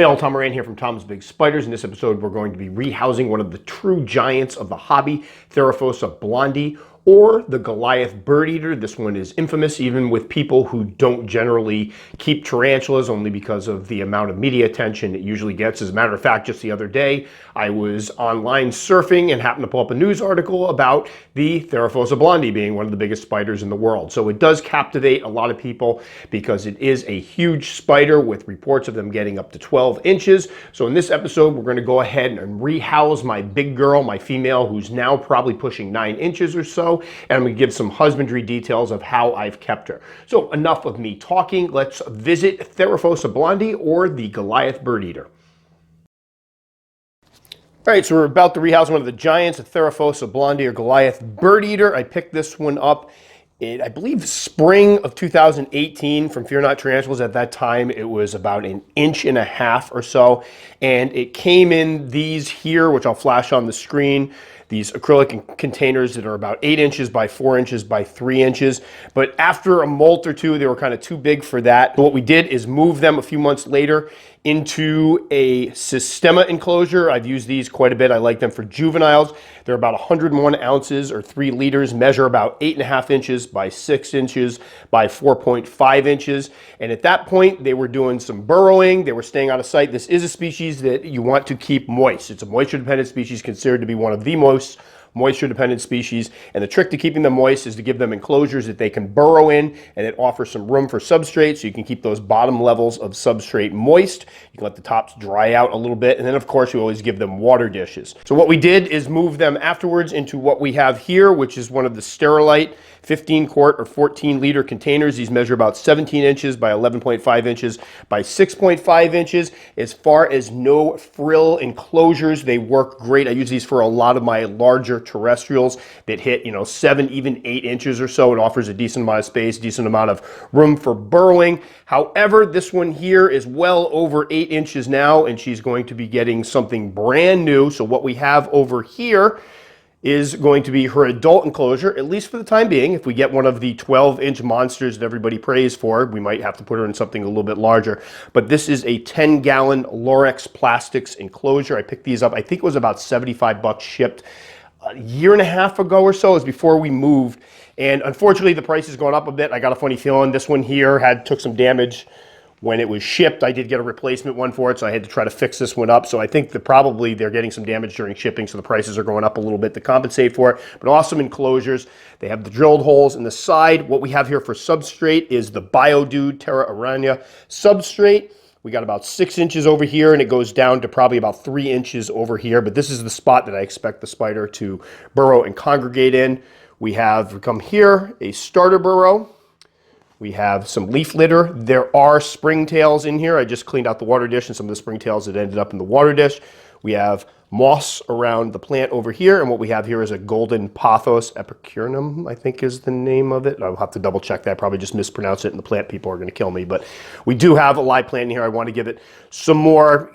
Hey all, Tom Moran here from Tom's Big Spiders. In this episode, we're going to be rehousing one of the true giants of the hobby, Theraphosa blondi, or the Goliath Birdeater. This one is infamous even with people who don't generally keep tarantulas, only because of the amount of media attention it usually gets. As a matter of fact, just the other day, I was online surfing and happened to pull up a news article about the Theraphosa blondi being one of the biggest spiders in the world. So it does captivate a lot of people because it is a huge spider with reports of them getting up to 12 inches. So in this episode, we're going to go ahead and rehouse my big girl, my female, who's now probably pushing 9 inches or so. And I'm going to give some husbandry details of how I've kept her. So enough of me talking. Let's visit Theraphosa blondi or the Goliath Birdeater. All right, so we're about to rehouse one of the giants, a Theraphosa blondi or Goliath Birdeater. I picked this one up in, I believe, spring of 2018 from Fear Not Tarantulas. At that time, it was about 1.5 inches or so. And it came in these here, which I'll flash on the screen, these acrylic containers that are about 8 inches by 4 inches by 3 inches. But after a molt or two, they were kind of too big for that. So what we did is move them a few months later into a Systema enclosure. I've used these quite a bit. I like them for juveniles. They're about 101 ounces or 3 liters, measure about 8.5 inches by 6 inches by 4.5 inches. And at that point, they were doing some burrowing. They were staying out of sight. This is a species that you want to keep moist. It's a moisture-dependent species, considered to be one of the most moisture-dependent species, and the trick to keeping them moist is to give them enclosures that they can burrow in, and it offers some room for substrate, so you can keep those bottom levels of substrate moist. You can let the tops dry out a little bit, and then of course you always give them water dishes. So what we did is move them afterwards into what we have here, which is one of the Sterilite 15 quart or 14 liter containers. These measure about 17 inches by 11.5 inches by 6.5 inches. As far as no frill enclosures, they work great. I use these for a lot of my larger terrestrials that hit, 7, even 8 inches or so. It offers a decent amount of space, decent amount of room for burrowing. However, this one here is well over 8 inches now, and she's going to be getting something brand new. So what we have over here is going to be her adult enclosure, at least for the time being. If we get one of the 12-inch monsters that everybody prays for, we might have to put her in something a little bit larger. But this is a 10-gallon Lorex Plastics enclosure. I picked these up, I think it was about 75 bucks shipped a year and a half ago or so. It was before we moved. And unfortunately, the price has gone up a bit. I got a funny feeling this one here took some damage when it was shipped. I did get a replacement one for it, so I had to try to fix this one up. So I think that probably they're getting some damage during shipping, so the prices are going up a little bit to compensate for it. But awesome enclosures. They have the drilled holes in the side. What we have here for substrate is the BioDude Terra Aranya substrate. We got about 6 inches over here, and it goes down to probably about 3 inches over here. But this is the spot that I expect the spider to burrow and congregate in. We come here, a starter burrow. We have some leaf litter. There are springtails in here. I just cleaned out the water dish and some of the springtails that ended up in the water dish. We have moss around the plant over here, and what we have here is a golden pothos epicurnum, I think is the name of it. I'll have to double check that. I probably just mispronounced it, and the plant people are going to kill me. But we do have a live plant in here. I want to give it some more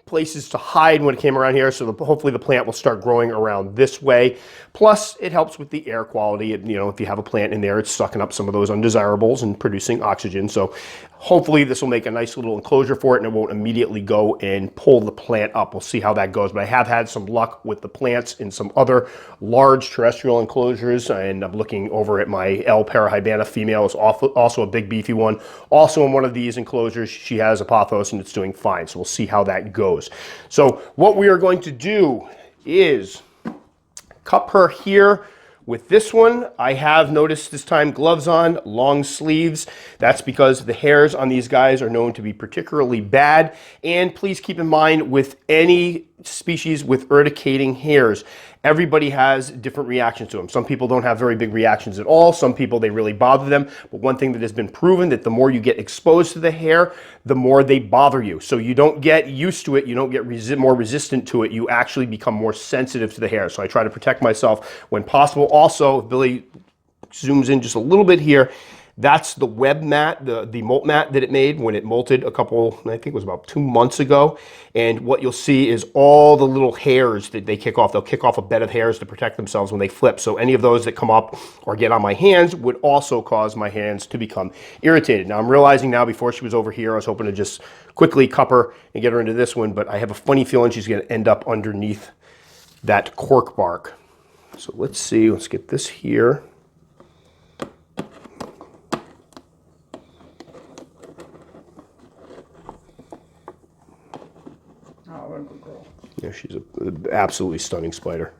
places to hide when it came around here, so hopefully the plant will start growing around this way. Plus, it helps with the air quality. If you have a plant in there, it's sucking up some of those undesirables and producing oxygen. So hopefully this will make a nice little enclosure for it, and it won't immediately go and pull the plant up. We'll see how that goes. But I have had some luck with the plants in some other large terrestrial enclosures, and I'm looking over at my L. parahybana female. It's also a big beefy one. Also in one of these enclosures, she has a pothos, and it's doing fine. So we'll see how that goes. So what we are going to do is cup her here. With this one, I have noticed this time gloves on, long sleeves. That's because the hairs on these guys are known to be particularly bad. And please keep in mind, with any species with urticating hairs, everybody has different reactions to them. Some people don't have very big reactions at all. Some people, they really bother them. But one thing that has been proven, that the more you get exposed to the hair, the more they bother you. So you don't get used to it. You don't get more resistant to it. You actually become more sensitive to the hair. So I try to protect myself when possible. Also, if Billy zooms in just a little bit here, That's the web mat, the molt mat that it made when it molted a couple, I think it was about 2 months ago. And what you'll see is all the little hairs that they kick off. They'll kick off a bed of hairs to protect themselves when they flip. So any of those that come up or get on my hands would also cause my hands to become irritated. Now I'm realizing now, before she was over here, I was hoping to just quickly cup her and get her into this one, but I have a funny feeling she's going to end up underneath that cork bark. So let's see, let's get this here. Yeah, she's an absolutely stunning spider.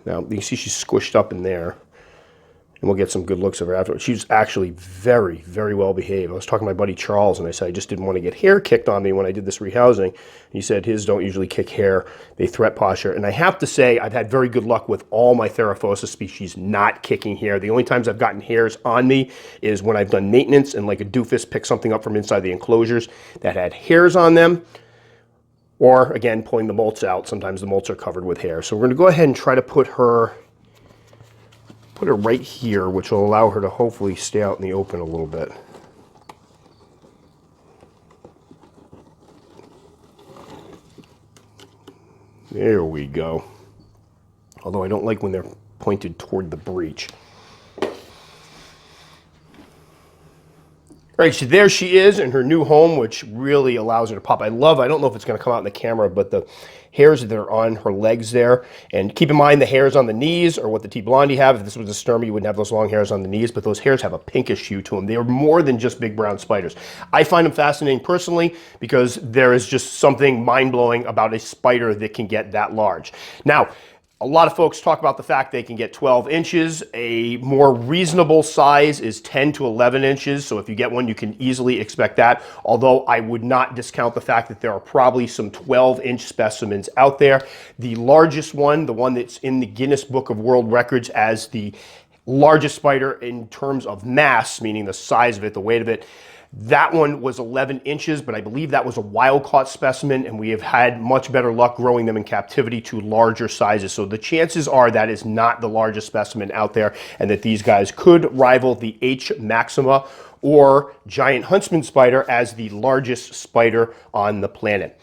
Now, you can see she's squished up in there, and we'll get some good looks of her afterwards. She's actually very, very well behaved. I was talking to my buddy Charles, and I said I just didn't want to get hair kicked on me when I did this rehousing. He said his don't usually kick hair, they threat posture. And I have to say, I've had very good luck with all my Theraphosa species not kicking hair. The only times I've gotten hairs on me is when I've done maintenance and like a doofus picked something up from inside the enclosures that had hairs on them. Or, again, pulling the molts out. Sometimes the molts are covered with hair. So we're going to go ahead and try to put her right here, which will allow her to hopefully stay out in the open a little bit. There we go. Although I don't like when they're pointed toward the breech. All right, so there she is in her new home, which really allows her to pop. I don't know if it's going to come out in the camera, but the hairs that are on her legs there. And keep in mind the hairs on the knees are what the T. blondi have. If this was a sturmy, you wouldn't have those long hairs on the knees, but those hairs have a pinkish hue to them. They are more than just big brown spiders. I find them fascinating personally because there is just something mind-blowing about a spider that can get that large. Now, a lot of folks talk about the fact they can get 12 inches. A more reasonable size is 10 to 11 inches. So if you get one, you can easily expect that. Although I would not discount the fact that there are probably some 12-inch specimens out there. The largest one, the one that's in the Guinness Book of World Records as the largest spider in terms of mass, meaning the size of it, the weight of it, that one was 11 inches, but I believe that was a wild-caught specimen, and we have had much better luck growing them in captivity to larger sizes. So the chances are that is not the largest specimen out there, and that these guys could rival the H. maxima or giant huntsman spider as the largest spider on the planet.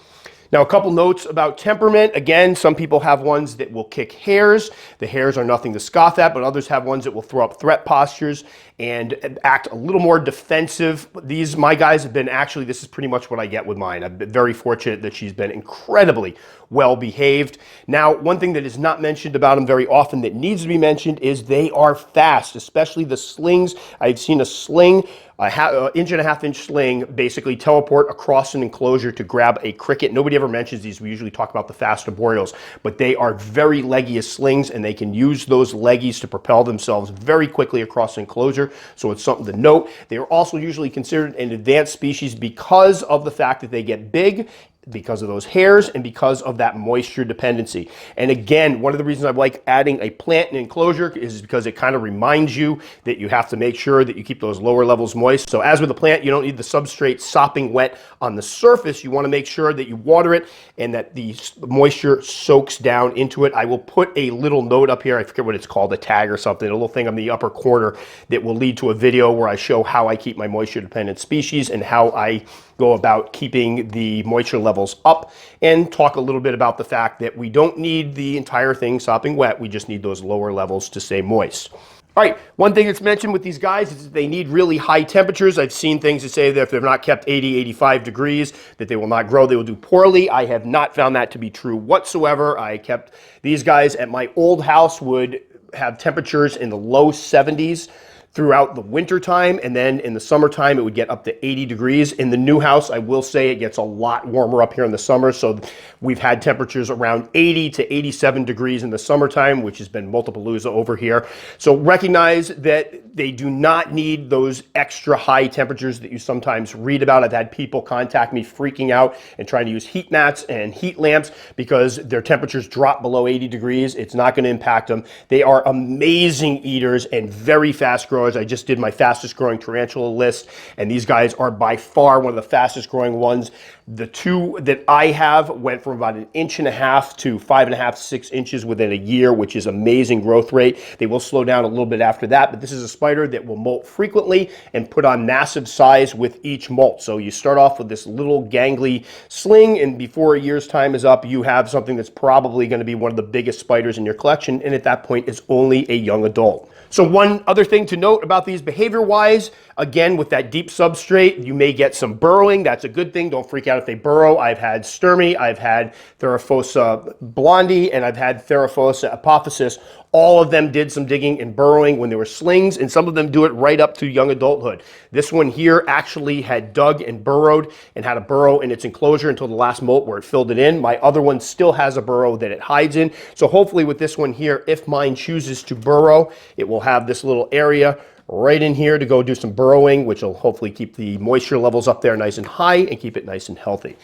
Now, a couple notes about temperament. Again, some people have ones that will kick hairs. The hairs are nothing to scoff at, but others have ones that will throw up threat postures and act a little more defensive. My guys have been actually, this is pretty much what I get with mine. I've been very fortunate that she's been incredibly well behaved. Now, one thing that is not mentioned about them very often that needs to be mentioned is they are fast, especially the slings. I've seen a sling, an inch and a half inch sling, basically teleport across an enclosure to grab a cricket. Nobody ever mentions these. We usually talk about the fast arboreals, but they are very leggy as slings, and they can use those leggies to propel themselves very quickly across an enclosure. So it's something to note. They are also usually considered an advanced species because of the fact that they get big, because of those hairs, and because of that moisture dependency. And again, one of the reasons I like adding a plant in enclosure is because it kind of reminds you that you have to make sure that you keep those lower levels moist. So as with the plant, you don't need the substrate sopping wet on the surface. You want to make sure that you water it and that the moisture soaks down into it. I will put a little note up here, I forget what it's called, a tag or something, a little thing on the upper corner that will lead to a video where I show how I keep my moisture dependent species and how I go about keeping the moisture levels up, and talk a little bit about the fact that we don't need the entire thing sopping wet. We just need those lower levels to stay moist. All right, one thing that's mentioned with these guys is that they need really high temperatures. I've seen things that say that if they're not kept 80, 85 degrees, that they will not grow, they will do poorly. I have not found that to be true whatsoever. I kept these guys at my old house, would have temperatures in the low 70s throughout the winter time, and then in the summertime it would get up to 80 degrees. In the new house, I will say it gets a lot warmer up here in the summer, so we've had temperatures around 80 to 87 degrees in the summertime, which has been multipalooza over here. So recognize that they do not need those extra high temperatures that you sometimes read about. I've had people contact me freaking out and trying to use heat mats and heat lamps because their temperatures drop below 80 degrees. It's not going to impact them. They are amazing eaters and very fast growing. growers. I just did my fastest growing tarantula list, and these guys are by far one of the fastest growing ones. The two that I have went from about 1.5 inches to 5.5, 6 inches within a year, which is amazing growth rate. They will slow down a little bit after that, but this is a spider that will molt frequently and put on massive size with each molt. So you start off with this little gangly sling, and before a year's time is up, you have something that's probably going to be one of the biggest spiders in your collection, and at that point is only a young adult. So one other thing to note about these behavior-wise, again, with that deep substrate, you may get some burrowing. That's a good thing. Don't freak out if they burrow. I've had Sturmy, I've had Theraphosa blondi, and I've had Theraphosa apophysis. All of them did some digging and burrowing when they were slings, and some of them do it right up to young adulthood. This one here actually had dug and burrowed and had a burrow in its enclosure until the last molt where it filled it in. My other one still has a burrow that it hides in. So hopefully with this one here, if mine chooses to burrow, it will have this little area right in here to go do some burrowing, which will hopefully keep the moisture levels up there nice and high and keep it nice and healthy.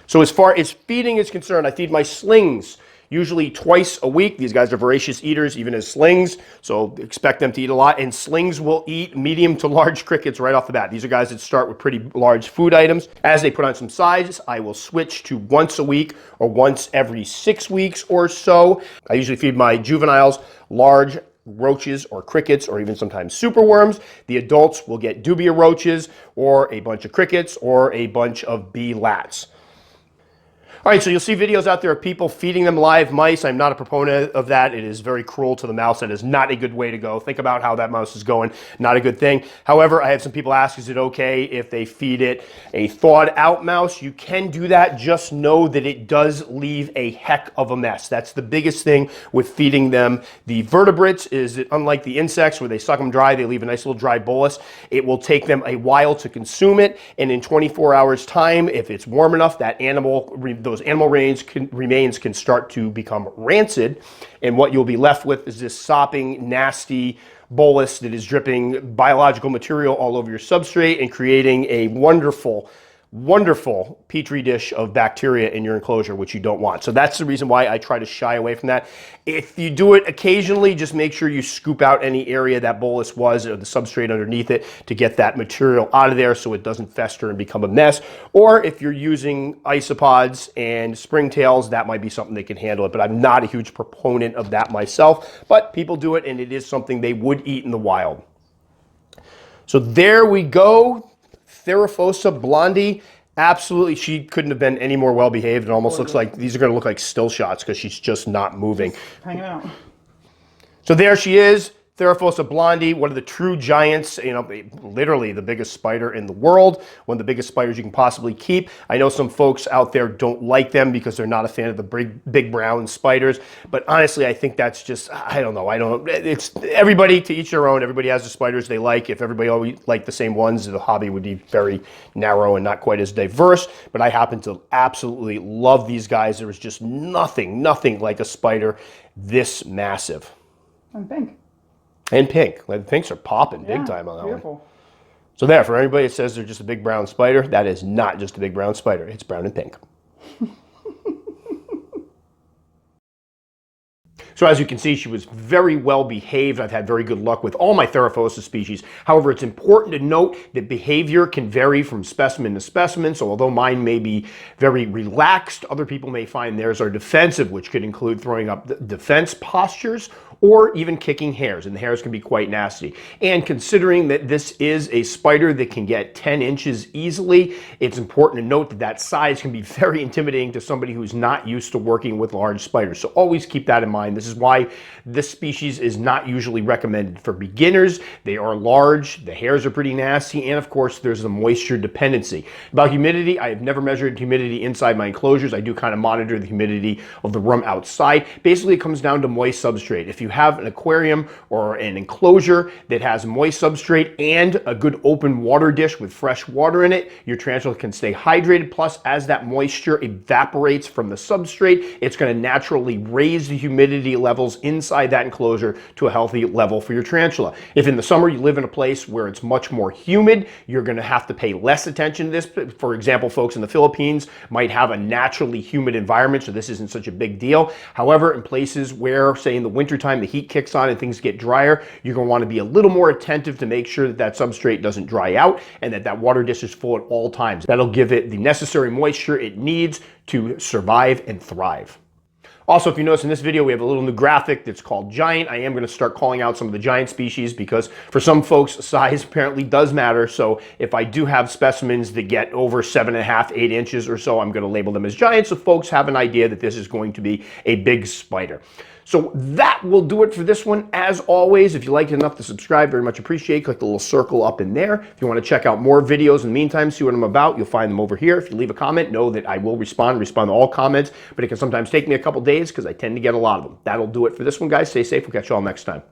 So as far as feeding is concerned, I feed my slings usually twice a week. These guys are voracious eaters, even as slings, so expect them to eat a lot. And slings will eat medium to large crickets right off the bat. These are guys that start with pretty large food items. As they put on some size, I will switch to once a week or once every 6 weeks or so. I usually feed my juveniles large roaches or crickets or even sometimes superworms. The adults will get dubia roaches or a bunch of crickets or a bunch of bee lats. All right, so you'll see videos out there of people feeding them live mice. I'm not a proponent of that. It is very cruel to the mouse. That is not a good way to go. Think about how that mouse is going. Not a good thing. However, I have some people ask, is it okay if they feed it a thawed out mouse? You can do that. Just know that it does leave a heck of a mess. That's the biggest thing with feeding them the vertebrates, is that unlike the insects where they suck them dry, they leave a nice little dry bolus. It will take them a while to consume it, and in 24 hours time, if it's warm enough, that animal, those animal remains can start to become rancid, and what you'll be left with is this sopping, nasty bolus that is dripping biological material all over your substrate and creating a wonderful petri dish of bacteria in your enclosure, which you don't want. So that's the reason why I try to shy away from that. If you do it occasionally, just make sure you scoop out any area that bolus was or the substrate underneath it to get that material out of there so it doesn't fester and become a mess. Or if you're using isopods and springtails, that might be something they can handle it, but I'm not a huge proponent of that myself. But people do it, and it is something they would eat in the wild. So there we go. Theraphosa blondi, absolutely, she couldn't have been any more well behaved. It almost looks like these are going to look like still shots because she's just not moving. Just hanging out. So there she is, Theraphosa blondi, one of the true giants, you know, literally the biggest spider in the world, one of the biggest spiders you can possibly keep. I know some folks out there don't like them because they're not a fan of the big brown spiders, but honestly, I think that's just, I don't know, it's everybody to each their own. Everybody has the spiders they like. If everybody always liked the same ones, the hobby would be very narrow and not quite as diverse, but I happen to absolutely love these guys. There is just nothing like a spider this massive. And pink. And pink. The pinks are popping big time on that beautiful one. So there, for anybody that says they're just a big brown spider, that is not just a big brown spider. It's brown and pink. So as you can see, she was very well behaved. I've had very good luck with all my Theraphosa species. However, it's important to note that behavior can vary from specimen to specimen. So although mine may be very relaxed, other people may find theirs are defensive, which could include throwing up defense postures or even kicking hairs, and the hairs can be quite nasty. And considering that this is a spider that can get 10 inches easily, it's important to note that that size can be very intimidating to somebody who's not used to working with large spiders. So always keep that in mind. This is why this species is not usually recommended for beginners. They are large, the hairs are pretty nasty, and of course there's the moisture dependency. About humidity, I have never measured humidity inside my enclosures. I do kind of monitor the humidity of the room outside. Basically, it comes down to moist substrate. If you have an aquarium or an enclosure that has moist substrate and a good open water dish with fresh water in it, your tarantula can stay hydrated. Plus, as that moisture evaporates from the substrate, it's going to naturally raise the humidity levels inside that enclosure to a healthy level for your tarantula. If in the summer you live in a place where it's much more humid, you're going to have to pay less attention to this. For example, folks in the Philippines might have a naturally humid environment, so this isn't such a big deal. However, in places where, say in the wintertime, time the heat kicks on and things get drier, you're going to want to be a little more attentive to make sure that that substrate doesn't dry out and that that water dish is full at all times. That'll give it the necessary moisture it needs to survive and thrive. Also, if you notice in this video, we have a little new graphic that's called Giant. I am going to start calling out some of the giant species because for some folks, size apparently does matter. So if I do have specimens that get over 7.5, 8 inches or so, I'm going to label them as giant so folks have an idea that this is going to be a big spider. So that will do it for this one. As always, if you liked it enough to subscribe, very much appreciate. Click the little circle up in there. If you want to check out more videos in the meantime, see what I'm about, you'll find them over here. If you leave a comment, know that I will respond to all comments, but it can sometimes take me a couple days because I tend to get a lot of them. That'll do it for this one, guys. Stay safe. We'll catch you all next time.